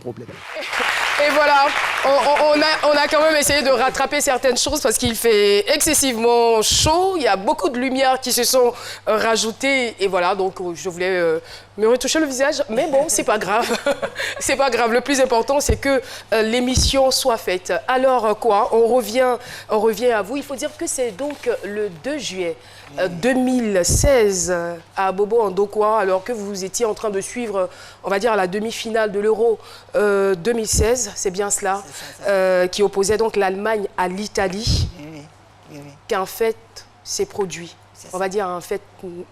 problème. Et voilà, on a quand même essayé de rattraper certaines choses parce qu'il fait excessivement chaud. Il y a beaucoup de lumières qui se sont rajoutées. Et voilà, donc je voulais me retoucher le visage. Mais bon, c'est pas grave. C'est pas grave. Le plus important, c'est que l'émission soit faite. Alors quoi, on revient à vous. Il faut dire que c'est donc le 2 juillet 2016 à Bobo Ndokwa, alors que vous étiez en train de suivre, on va dire, la demi-finale de l'Euro 2016, c'est bien cela, qui opposait donc l'Allemagne à l'Italie, qu'un fait s'est produit. On va dire un fait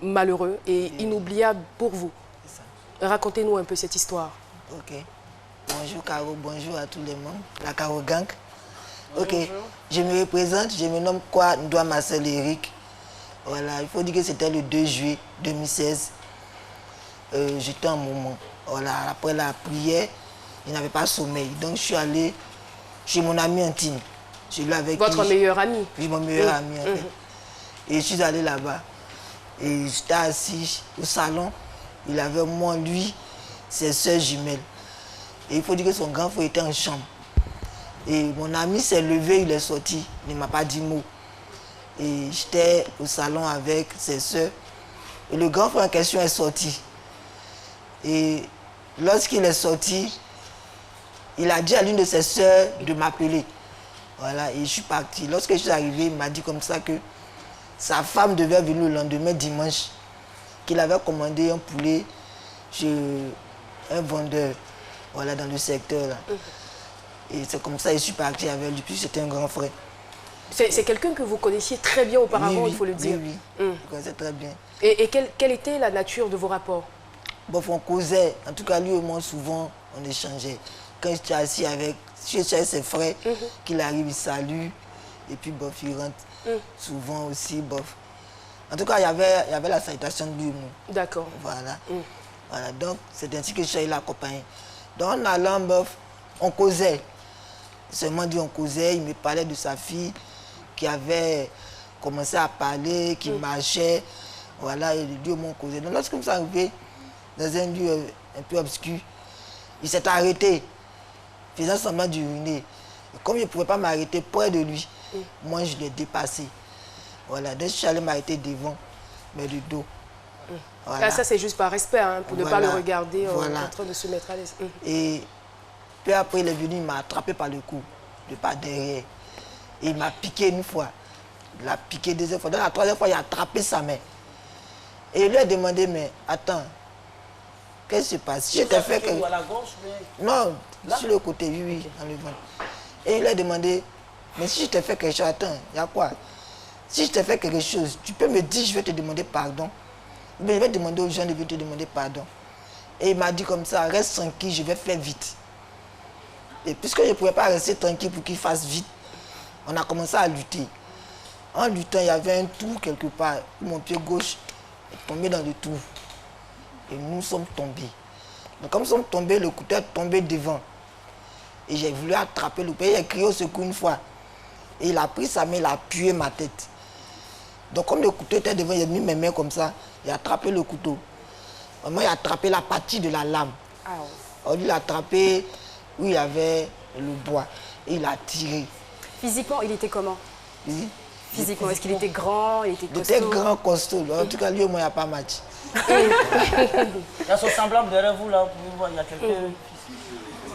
malheureux et inoubliable pour vous. Racontez-nous un peu cette histoire. Ok. Bonjour Caro, bonjour à tout le monde, la Caro Gang. Ok, je me représente, je me nomme quoi Ndoa Marcel Eric. Voilà, il faut dire que c'était le 2 juillet 2016. J'étais en moment. Voilà, après la prière, je n'avais pas sommeil. Donc je suis allé chez mon ami intime. Celui avec Votre meilleur ami? Oui, mon meilleur ami en fait. Et je suis allé là-bas. Et j'étais assis au salon. Il avait moi, lui, ses soeurs jumelles. Et il faut dire que son grand frère était en chambre. Et mon ami s'est levé, il est sorti. Il ne m'a pas dit mot. Et j'étais au salon avec ses soeurs. Et le grand frère en question est sorti. Et lorsqu'il est sorti, il a dit à l'une de ses soeurs de m'appeler. Voilà, et je suis parti. Lorsque je suis arrivé, il m'a dit comme ça que sa femme devait venir le lendemain dimanche, qu'il avait commandé un poulet chez un vendeur, voilà, dans le secteur là. Et c'est comme ça que je suis parti avec lui, puis c'était un grand frère. C'est quelqu'un que vous connaissiez très bien auparavant, Oui, il faut le dire. Oui, je connaissais très bien. Et quelle était la nature de vos rapports? Bon, on causait, en tout cas lui et moi souvent on échangeait. Quand j'étais assis avec, je suis avec ses frères, qu'il arrive, il salue, et puis bof, il rentre. Souvent aussi, bof. En tout cas, il y avait la salutation de lui et moi. D'accord. Voilà. Voilà, donc c'est ainsi que je suis allé l'accompagner. Donc en allant, bof, on causait. Seulement dit on causait, il me parlait de sa fille qui avait commencé à parler, qui marchait. Voilà, et lui et moi on causait. Donc lorsque nous sommes arrivés dans un lieu un peu obscur, il s'est arrêté, faisant semblant d'uriner. Et comme il ne pouvait pas m'arrêter près de lui, moi je l'ai dépassé. Voilà, donc je suis allé m'arrêter devant, mais de dos. Voilà. Là, ça c'est juste par respect, hein, pour ne pas le regarder voilà. en train de se mettre à l'aise. Et puis après il est venu, il m'a attrapé par le cou, de par derrière. Et il m'a piqué une fois. Il l'a piqué deuxième fois. Dans la troisième fois, il a attrapé sa main. Et il lui a demandé, mais attends, qu'est-ce qui se passe? Si je t'ai fait quelque... à la gauche, mais... Non, là? sur le côté, oui, dans le ventre. Et il lui a demandé, mais si je t'ai fait quelque chose, attends, il y a quoi? Si je t'ai fait quelque chose, tu peux me dire, je vais te demander pardon. Mais je vais demander aux gens de te demander pardon. Et il m'a dit comme ça, reste tranquille, je vais faire vite. Et puisque je ne pouvais pas rester tranquille pour qu'il fasse vite, on a commencé à lutter. En luttant, il y avait un trou quelque part, où mon pied gauche est tombé dans le trou. Et nous sommes tombés. Donc comme nous sommes tombés, le couteau est tombé devant. Et j'ai voulu attraper le couteau. Il a crié au secours une fois. Et il a pris sa main, il a appuyé ma tête. Donc comme le couteau était devant, il a mis mes mains comme ça, il a attrapé le couteau. Moi, il a attrapé la partie de la lame. Alors, lui, il a attrapé où il y avait le bois. Et il a tiré. Physiquement, il était comment? Oui. Physiquement, est-ce qu'il était grand, il était costaud? Il était grand, costaud. En tout cas, lui et moi, il n'y a pas match. Il y a son semblable derrière vous, là, vous pouvez voir, il y a quelqu'un...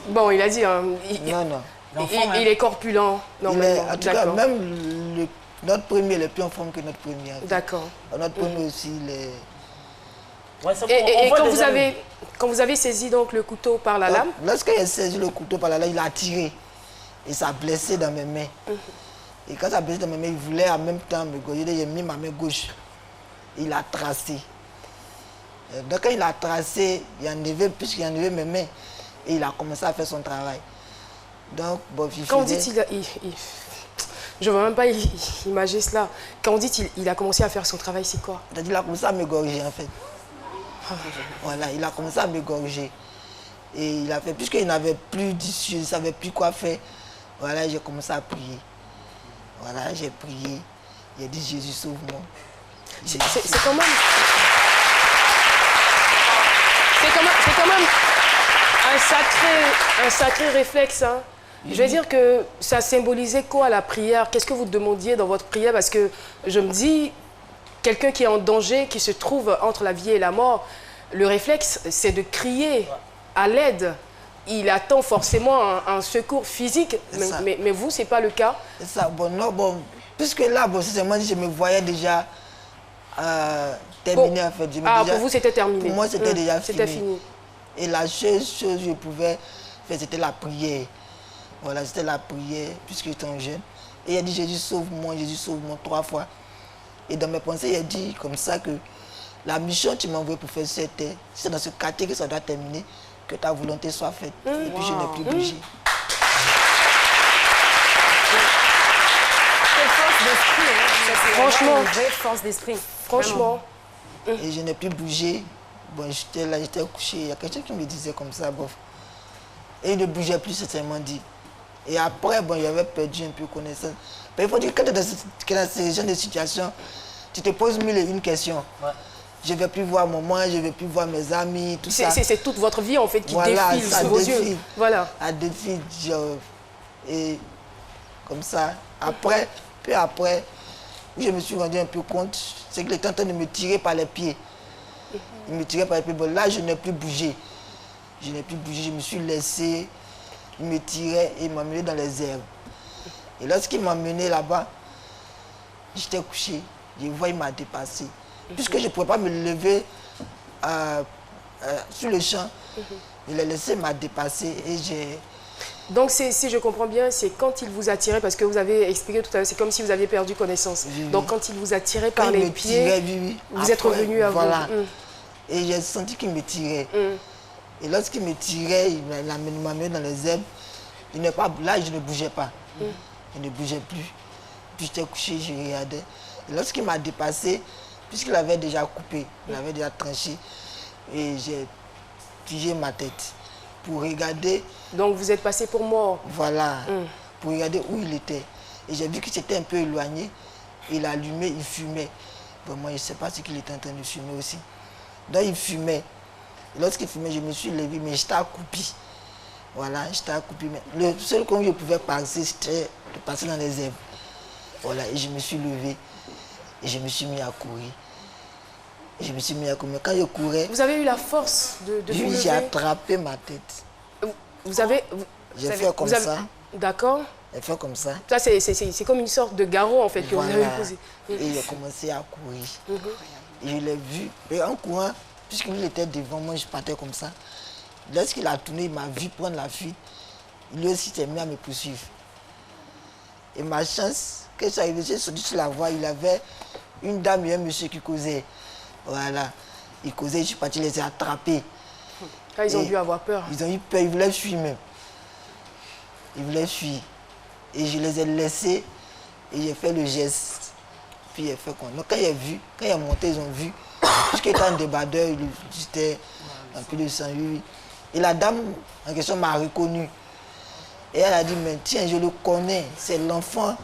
Bon, il a dit, hein, Non. il est corpulent, normalement. En tout cas, même notre premier, il est plus en forme que notre premier. D'accord. Notre premier aussi, il est... Ouais, et quand vous avez saisi donc le couteau par la lame? Lorsqu'il a saisi le couteau par la lame, il a tiré. Et ça a blessé dans mes mains. Et quand ça a blessé dans mes mains, il voulait en même temps me gorger. Il a mis ma main gauche. Il a tracé. Donc quand il a tracé, il a enlevé, puisqu'il a enlevé mes mains, et il a commencé à faire son travail. Donc, bon, quand on dit je ne veux même pas imaginer cela. Quand on dit qu'il a commencé à faire son travail, c'est quoi? C'est-à-dire qu'il a commencé à me gorger, en fait. Voilà, il a commencé à me gorger. Et il a fait, puisqu'il n'avait plus d'issue, il ne savait plus quoi faire. Voilà, j'ai commencé à prier. Voilà, j'ai prié. J'ai dit, Jésus, sauve-moi. C'est quand même Un sacré réflexe, hein. Je veux dire que ça symbolisait quoi la prière? Qu'est-ce que vous demandiez dans votre prière? Parce que je me dis, quelqu'un qui est en danger, qui se trouve entre la vie et la mort, le réflexe, c'est de crier à l'aide. Il attend forcément un secours physique, mais vous, ce n'est pas le cas. C'est ça, bon, non, bon, puisque là, bon, sincèrement, je me voyais déjà terminé, en fait. Pour vous, c'était terminé? Pour moi, c'était déjà fini. C'était fini. Et la seule chose que je pouvais faire, c'était la prière. Voilà, c'était la prière, puisque j'étais jeune. Et il a dit, Jésus, sauve-moi, 3 fois. Et dans mes pensées, il a dit comme ça que la mission que tu m'as envoyée pour faire, c'était, c'est dans ce quartier que ça doit terminer, que ta volonté soit faite. Et puis, je n'ai plus bougé. Quelle force d'esprit, hein. Ça, c'est Franchement. une vraie force d'esprit. Franchement. Et je n'ai plus bougé. Bon, j'étais là, j'étais couché. Il y a quelqu'un qui me disait comme ça, bof. Et il ne bougeait plus, sincèrement dit. Et après, bon, j'avais perdu un peu connaissance. Mais il faut dire que quand tu es dans ce genre de situation, tu te poses mille et une questions. Ouais. Je ne vais plus voir maman, je ne vais plus voir mes amis, tout ça. C'est toute votre vie, en fait, qui voilà, défile sous vos yeux. Voilà. À défile, genre. Et comme ça. Après, peu après, je me suis rendu un peu compte, c'est qu'il était en train de me tirer par les pieds. Il me tirait par les pieds. Bon, là, je n'ai plus bougé. Je n'ai plus bougé, je me suis laissé. Il me tirait et il m'a mené dans les herbes. Et lorsqu'il m'a mené là-bas, j'étais couché. Je vois, il m'a dépassé. Puisque je ne pouvais pas me lever sur le champ, il a laissé m'a dépassé et j'ai... Donc, si je comprends bien, c'est quand il vous a tiré, parce que vous avez expliqué tout à l'heure, c'est comme si vous aviez perdu connaissance. Oui. Donc, quand il vous a tiré par les pieds, vous êtes revenu à voilà. vous. Et j'ai senti qu'il me tirait. Et lorsqu'il me tirait, il m'a mis dans les herbes. Là, je ne bougeais pas. Je ne bougeais plus. Puis j'étais couché, je regardais. Et lorsqu'il m'a dépassé, puisqu'il avait déjà coupé, il avait déjà tranché, et j'ai plié ma tête pour regarder. Donc vous êtes passé pour mort. Voilà, pour regarder où il était. Et j'ai vu qu'il s'était un peu éloigné. Il allumait, il fumait. Bon, moi, je ne sais pas ce qu'il était en train de fumer aussi. Donc il fumait. Lorsqu'il fumait, je me suis levé, mais j'étais accroupi. Voilà, j'étais accroupi. Mais le seul qu'on je pouvais passer, c'était de passer dans les herbes. Voilà, et je me suis levé. Et je me suis mis à courir. Et je me suis mis à courir. Mais quand je courais... Vous avez eu la force de vous lever? J'ai attrapé ma tête. Vous avez... J'ai fait comme ça. D'accord. J'ai fait comme ça. Ça, c'est comme une sorte de garrot, en fait, que voilà. vous avez posé. Et j'ai commencé à courir. Et je l'ai vu. Et en courant, puisqu'il était devant moi, je partais comme ça. Lorsqu'il a tourné, il m'a vu prendre la fuite. Lui aussi s'est mis à me poursuivre. Et ma chance, quand je suis arrivé, j'ai sorti sur la voie, il avait une dame et un monsieur qui causaient. Voilà. Ils causaient, je suis parti les attraper. Quand ils ont dû avoir peur. Ils ont eu peur, ils voulaient fuir même. Ils voulaient fuir. Et je les ai laissés et j'ai fait le geste. Puis j'ai fait quoi. Donc quand il est monté, ils ont vu. Puisqu'il était en débardeur, j'étais un peu de sang. Et la dame en question m'a reconnu. Et elle a dit, mais tiens, je le connais, c'est l'enfant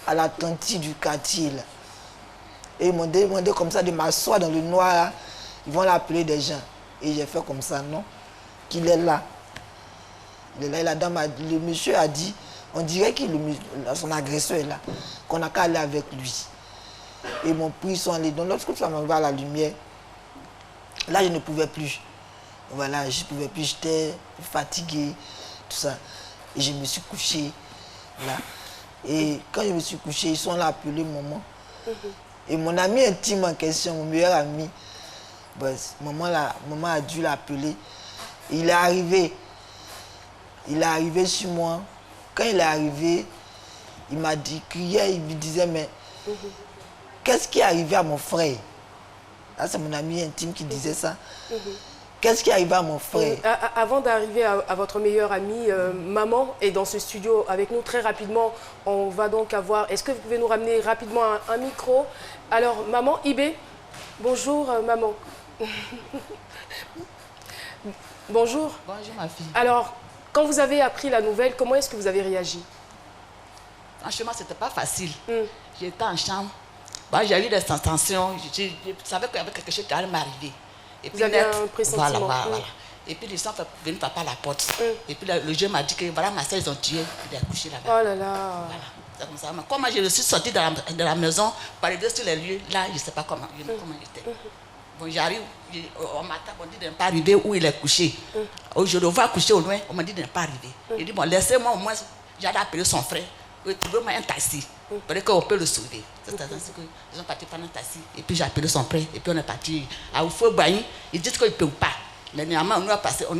à la tante du quartier. Là. Et ils m'ont demandé comme ça de m'asseoir dans le noir. Là. Ils vont l'appeler des gens. Et j'ai fait comme ça, non, qu'il est là. Il est là et la dame, le monsieur a dit, on dirait que son agresseur est là, qu'on n'a qu'à aller avec lui. Et ils m'ont pris, ils sont allés. Donc lorsque ça m'a ouvert la lumière, là je ne pouvais plus. Voilà, je ne pouvais plus, j'étais fatigué, tout ça. Et je me suis couché là. Et quand je me suis couché, ils sont là appelés maman. Et mon ami intime en question, mon meilleur ami, ben, maman a dû l'appeler. Il est arrivé. Il est arrivé sur moi. Quand il est arrivé, il m'a dit, criait, il me disait, mais qu'est-ce qui est arrivé à mon frère? Là, c'est mon ami intime qui disait ça. Qu'est-ce qui est arrivé à mon frère? Avant d'arriver à votre meilleure amie, maman est dans ce studio avec nous très rapidement. On va donc avoir... Est-ce que vous pouvez nous ramener rapidement un micro? Alors, maman, Ibé, bonjour, maman. Bonjour. Bonjour, ma fille. Alors, quand vous avez appris la nouvelle, comment est-ce que vous avez réagi? Franchement, ce n'était pas facile. J'étais en chambre. Bah, j'ai eu des sensations. Je savais qu'il y avait quelque chose qui allait m'arriver. Et vous avez un pressentiment. Voilà. Et puis, ils sont venus papa à la porte. Et puis, le jeune m'a dit que voilà, ma soeur, ils ont tué. Il est couché là-bas. Oh là là. Voilà. C'est comme ça. Mais comment je suis sortie de la maison, pour arriver sur les lieux, là, je ne sais pas comment j'étais. Bon, j'arrive, on m'a dit de ne pas arriver où il est couché. Je le vois coucher au loin, on m'a dit de ne pas arriver. Il dit, bon, laissez-moi au moins, j'allais appeler son frère. Trouvez-moi un taxi. Peut-être qu'on peut le sauver. C'est ainsi qu'ils sont partis prendre un taxi. Et puis j'ai appelé son frère. Et puis on est parti à Oufo-Baï. Ils disent qu'ils ne peuvent pas. Mais néanmoins, on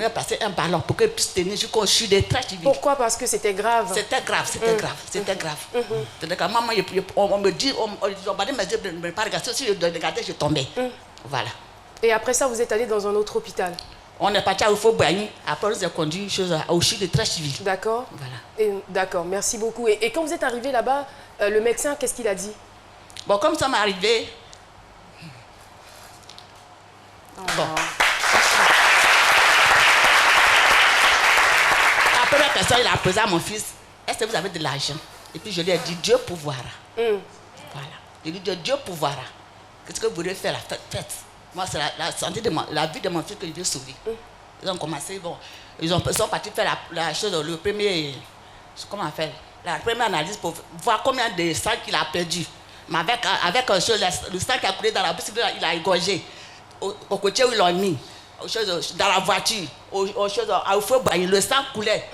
a passé un ballon pour qu'ils puissent tenir jusqu'au chute des très civiles. Pourquoi? Parce que c'était grave. C'était grave, c'était grave, c'était grave. C'est-à-dire que maman, on me dit, on m'a dit, mais je ne peux pas regarder. Si je regardais, je tombais. Voilà. Et après ça, vous êtes allé dans un autre hôpital? On est parti à Oufo-Baï. Après, on nous a conduit au chute des très civiles. D'accord. Voilà. D'accord, merci beaucoup. Et quand vous êtes arrivé là-bas, le médecin, qu'est-ce qu'il a dit? Bon, comme ça m'est arrivé. Bon. Après la personne, il a posé à mon fils, est-ce que vous avez de l'argent? Et puis je lui ai dit, Dieu pourvoira. Voilà. Je lui ai dit, Dieu pourvoira. Qu'est-ce que vous voulez faire? Faites. Moi, c'est la santé de la vie de mon fils que je veux sauver. Ils ont commencé, bon, ils sont partis faire la chose, le premier, comment on fait? La première analyse pour voir combien de sang qu'il a perdu. Mais avec le sang qui a coulé dans la bouche, il a égorgé. Au côté où ils l'ont mis, dans la voiture, au feu, le sang coulait.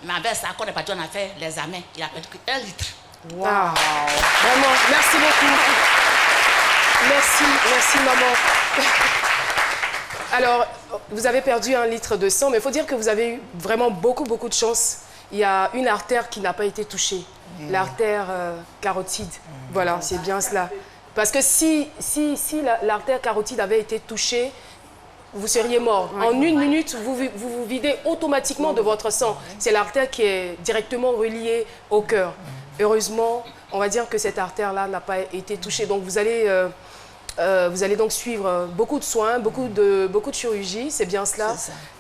Mais avec ça, quand on est parti, on a fait l'examen. Il a perdu 1 litre. Wow. Vraiment, merci beaucoup. Merci maman. Alors, vous avez perdu 1 litre de sang, mais il faut dire que vous avez eu vraiment beaucoup de chance. Il y a une artère qui n'a pas été touchée, l'artère carotide. Voilà, c'est bien cela. Parce que si l'artère carotide avait été touchée, vous seriez mort. En 1 minute, vous vous videz automatiquement de votre sang. C'est l'artère qui est directement reliée au cœur. Heureusement, on va dire que cette artère-là n'a pas été touchée. Donc vous allez donc suivre beaucoup de soins, beaucoup de chirurgie, c'est bien cela.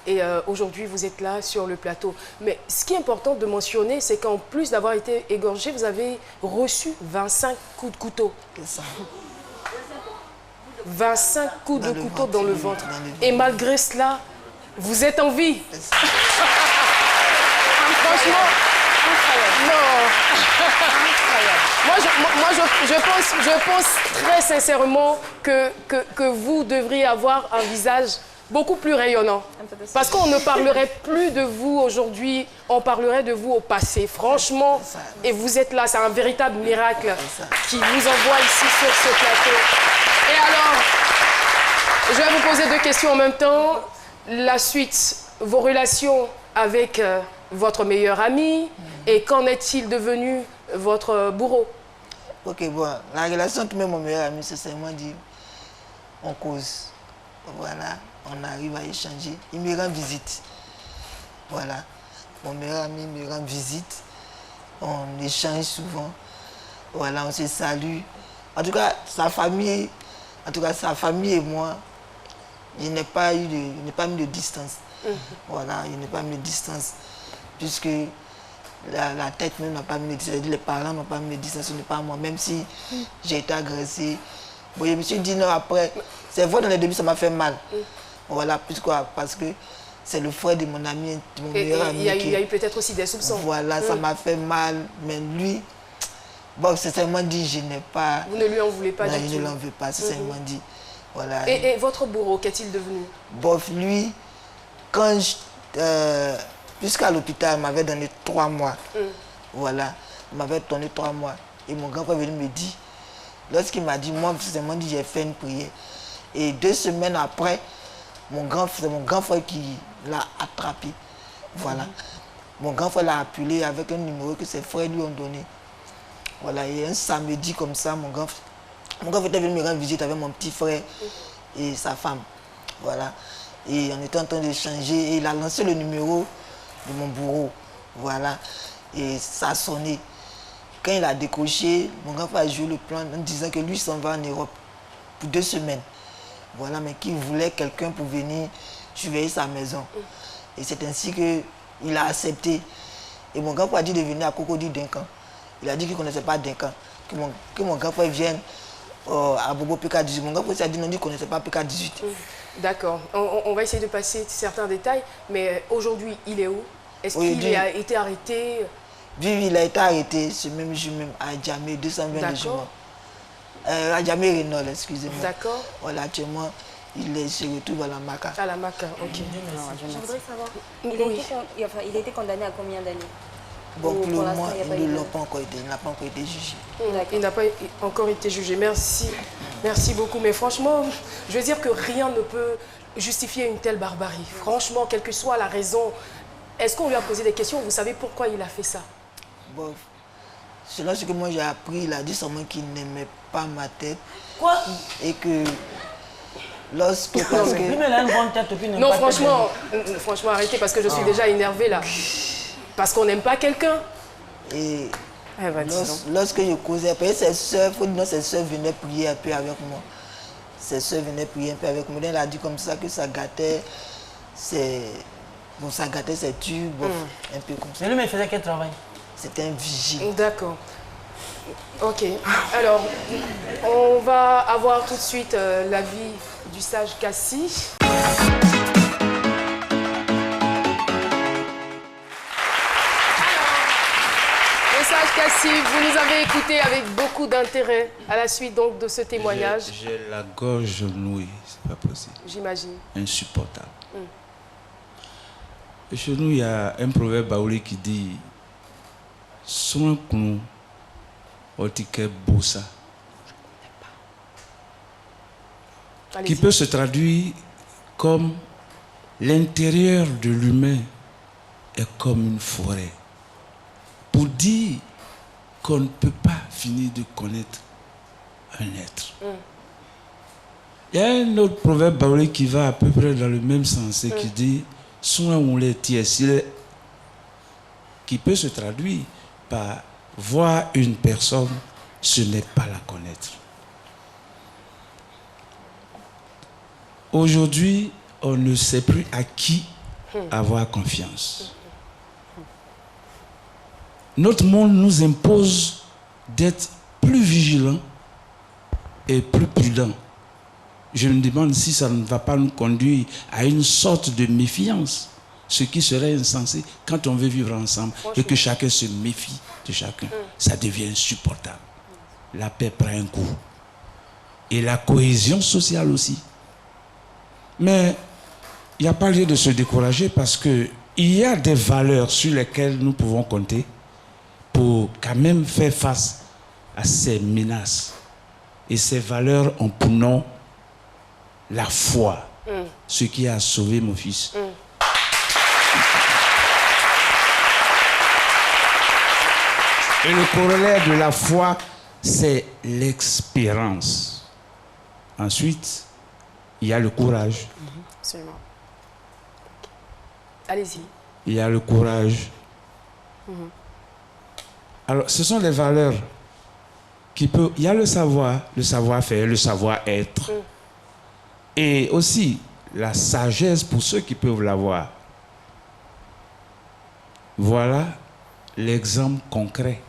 Et aujourd'hui, vous êtes là sur le plateau. Mais ce qui est important de mentionner, c'est qu'en plus d'avoir été égorgé, vous avez reçu 25 coups de couteau. 25 coups de couteau dans le ventre. Et malgré cela, vous êtes en vie. Franchement, non. Je pense très sincèrement que vous devriez avoir un visage beaucoup plus rayonnant. Parce qu'on ne parlerait plus de vous aujourd'hui, on parlerait de vous au passé. Franchement, et vous êtes là, c'est un véritable miracle qui vous envoie ici sur ce plateau. Et alors, je vais vous poser 2 questions en même temps. La suite, vos relations avec votre meilleur ami, et qu'en est-il devenu votre bourreau? Ok, bon, la relation entre mon meilleur ami, c'est seulement dit, on cause. Voilà, on arrive à échanger. Il me rend visite. Voilà, mon meilleur ami me rend visite. On échange souvent. Voilà, on se salue. En tout cas, sa famille et moi, je n'ai pas mis de distance. Voilà, je n'ai pas mis de distance. Puisque la tête même n'a pas mis de distance. Les parents n'ont pas mis de distance, ce n'est pas moi. Même si j'ai été agressé. Bon, je me suis dit non, après, c'est vrai, dans les débuts, ça m'a fait mal. Voilà, pourquoi? Parce que c'est le frère de mon ami, de mon meilleur ami. Il y a eu peut-être aussi des soupçons. Voilà, ça m'a fait mal. Mais lui, bon, c'est seulement dit, je n'ai pas... Vous ne lui en voulez pas du tout? Je ne l'en veux pas, c'est seulement dit. Voilà. Et votre bourreau, qu'est-il devenu? Bof, lui, quand jusqu'à l'hôpital, il m'avait donné 3 mois. Voilà, il m'avait donné 3 mois. Et mon grand frère est venu me dire, lorsqu'il m'a dit, moi, seulement dit, j'ai fait une prière. Et 2 semaines après, c'est mon grand frère qui l'a attrapé. Voilà. Mon grand frère l'a appelé avec un numéro que ses frères lui ont donné. Voilà, et un samedi comme ça, mon grand frère était venu me rendre visite avec mon petit frère et sa femme. Voilà. Et on était en train d'échanger et il a lancé le numéro de mon bourreau. Voilà. Et ça a sonné. Quand il a décroché, mon grand frère a joué le plan en disant que lui s'en va en Europe pour 2 semaines. Voilà, mais qu'il voulait quelqu'un pour venir surveiller sa maison. Et c'est ainsi qu'il a accepté. Et mon grand frère a dit de venir à Cocody Duncan. Il a dit qu'il ne connaissait pas Duncan. Que mon grand frère vienne à Bobo PK18. Mon grand frère a dit non, il ne connaissait pas PK18. D'accord. On va essayer de passer certains détails, mais aujourd'hui, il est où? Est-ce qu'il a été arrêté? Oui, il a été arrêté ce même jour même à Djamé, 220 de juin. À Djamé Rénol, excusez-moi. D'accord. Voilà, actuellement, il se retrouve à la Maca. À la Maca, ok. Je voudrais savoir, Oui. il a été condamné à combien d'années? Bon, pour le pour moment, l'instant, il n'a pas encore été jugé. Il n'a pas encore été jugé. Merci. Merci beaucoup. Mais franchement, je veux dire que rien ne peut justifier une telle barbarie. Franchement, quelle que soit la raison, est-ce qu'on lui a posé des questions? Vous savez pourquoi il a fait ça? Bon, selon ce que moi j'ai appris, il a dit seulement qu'il n'aimait pas ma tête. Quoi? Et que lorsque... Lui, il a une bonne tête, puis il n'aime Non, pas franchement, franchement, arrêtez parce que je suis déjà énervée là. Parce qu'on n'aime pas quelqu'un. Et lorsque je causais, après ses soeurs, ses soeurs venaient prier un peu avec moi. Ses soeurs venaient prier un peu avec moi. Elle a dit comme ça que ça gâtait ses... Bon, ça gâtait ses tubes, bon, un peu comme ça. Mais lui, mais il faisait quel travail? C'était un vigile. D'accord. Ok. Alors, on va avoir tout de suite l'avis du sage Cassie. Sage Cassie, vous nous avez écouté avec beaucoup d'intérêt à la suite donc de ce témoignage. J'ai la gorge nouée, c'est pas possible. J'imagine. Insupportable. Et chez nous, il y a un proverbe baoulé qui dit Son kunu otike bosa, qui peut se traduire comme l'intérieur de l'humain est comme une forêt. Pour dire qu'on ne peut pas finir de connaître un être. Il y a un autre proverbe baoulé qui va à peu près dans le même sens et qui dit soin ou les tiers, qui peut se traduire par voir une personne, ce n'est pas la connaître. Aujourd'hui, on ne sait plus à qui avoir confiance. Notre monde nous impose d'être plus vigilants et plus prudents. Je me demande si ça ne va pas nous conduire à une sorte de méfiance, ce qui serait insensé quand on veut vivre ensemble et que chacun se méfie de chacun. Ça devient insupportable. La paix prend un coup. Et la cohésion sociale aussi. Mais il n'y a pas lieu de se décourager parce qu'il y a des valeurs sur lesquelles nous pouvons compter pour quand même faire face à ces menaces. Et ces valeurs ont pour nom la foi, ce qui a sauvé mon fils. Et le corollaire de la foi, c'est l'expérience. Ensuite, il y a le courage. Absolument. Allez-y. Il y a le courage. Alors, ce sont les valeurs qui peuvent... Il y a le savoir-faire, le savoir-être. Et aussi, la sagesse pour ceux qui peuvent l'avoir. Voilà l'exemple concret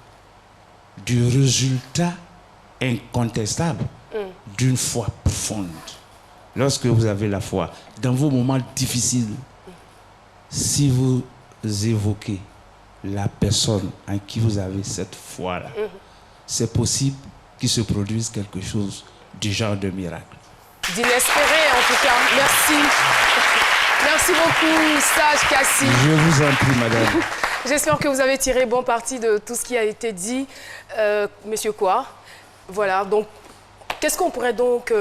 du résultat incontestable d'une foi profonde. Lorsque vous avez la foi, dans vos moments difficiles, si vous évoquez la personne en qui vous avez cette foi-là, c'est possible qu'il se produise quelque chose du genre de miracle. D'inespéré en tout cas. Merci. Merci beaucoup, sage Cassie. Je vous en prie, madame. J'espère que vous avez tiré bon parti de tout ce qui a été dit, Monsieur Kouar. Voilà, donc, qu'est-ce qu'on pourrait donc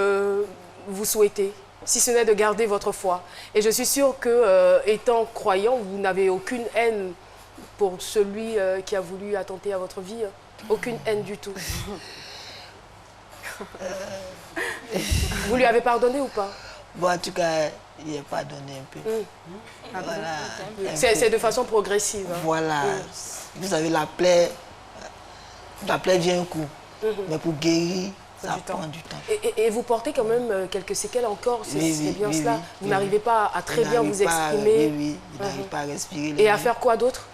vous souhaiter, si ce n'est de garder votre foi? Et je suis sûre que, étant croyant, vous n'avez aucune haine pour celui qui a voulu attenter à votre vie. Aucune haine du tout. Vous lui avez pardonné ou pas? Bon, en tout cas, il a pardonné un peu. Voilà. C'est de façon progressive. Hein. Voilà. Vous savez, la plaie vient un coup. Mais pour guérir, ça prend du temps. Et vous portez quand même quelques séquelles encore, c'est bien cela. Oui, vous n'arrivez pas à très bien vous exprimer. Oui, il n'arrive pas à respirer. Et à faire quoi d'autre?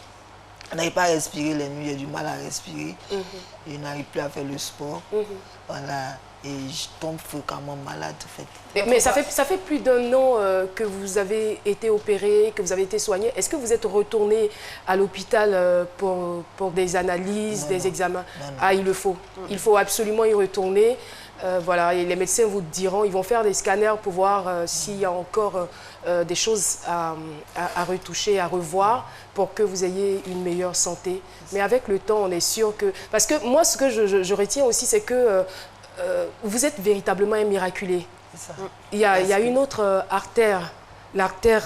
Il n'arrive pas à respirer les nuits, il a du mal à respirer. Il n'arrive plus à faire le sport. Voilà. et je tombe fréquemment malade en fait. Mais ça fait plus d'un an que vous avez été opéré, que vous avez été soigné. Est-ce que vous êtes retourné à l'hôpital pour des analyses, des examens? Non. Ah, il le faut. Il faut absolument y retourner. Voilà, et les médecins vous diront, ils vont faire des scanners pour voir s'il y a encore des choses à retoucher, à revoir pour que vous ayez une meilleure santé. Mais avec le temps, on est sûr que... Parce que moi, ce que je retiens aussi, c'est que vous êtes véritablement un miraculé. C'est ça. Il y a une autre artère, l'artère,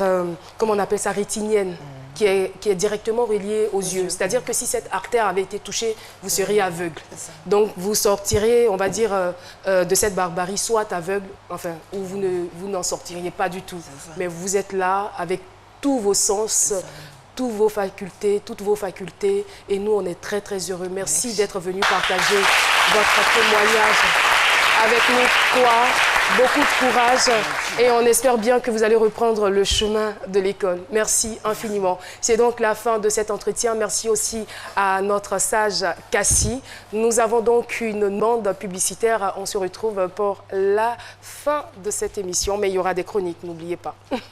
comment on appelle ça, rétinienne, qui est directement reliée aux yeux. C'est-à-dire que si cette artère avait été touchée, vous seriez aveugle. Donc vous sortirez, on va dire, de cette barbarie, soit aveugle, enfin, ou vous n'en sortiriez pas du tout. Mais vous êtes là avec tous vos sens, toutes vos facultés, et nous, on est très, très heureux. Merci d'être venu partager votre témoignage avec nous, quoi, beaucoup de courage, et on espère bien que vous allez reprendre le chemin de l'école. Merci infiniment. C'est donc la fin de cet entretien. Merci aussi à notre sage Cassie. Nous avons donc une demande publicitaire. On se retrouve pour la fin de cette émission, mais il y aura des chroniques, n'oubliez pas.